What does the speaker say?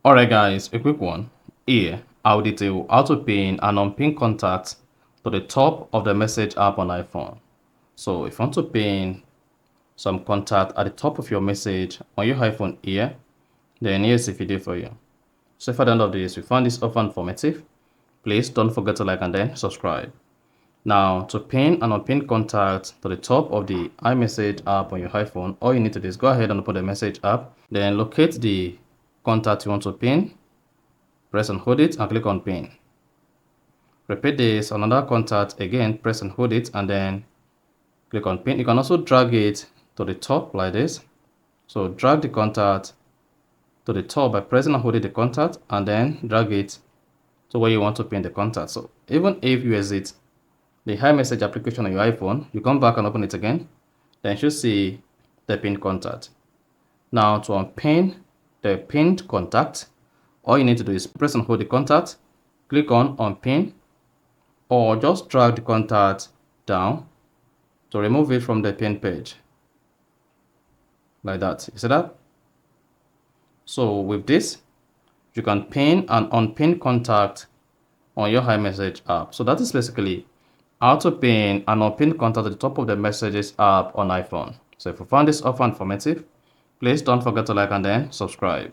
Alright guys, a quick one. Here, I'll detail how to pin and unpin contacts to the top of the message app on iPhone. So if you want to pin some contact at the top of your message on your iPhone here, then here's a video for you. So if at the end of this you found this offer informative, please don't forget to like and then subscribe. Now to pin and unpin contacts to the top of the iMessage app on your iPhone, all you need to do is go ahead and open the message app, then locate the contact you want to pin, press and hold it and click on pin. Repeat this on another contact again, press and hold it and then click on pin. You can also drag it to the top like this. So drag the contact to the top by pressing and holding the contact and then drag it to where you want to pin the contact. So even if you exit the iMessage application on your iPhone, you come back and open it again, then you should see the pinned contact. Now to unpin the pinned contact, all you need to do is press and hold the contact, click on unpin, or just drag the contact down to remove it from the pin page. Like that. You see that? So with this, you can pin and unpin contact on your iMessage app. So that is basically how to pin and unpin contact at the top of the Messages app on iPhone. So if you found this offer informative, please don't forget to like and then subscribe.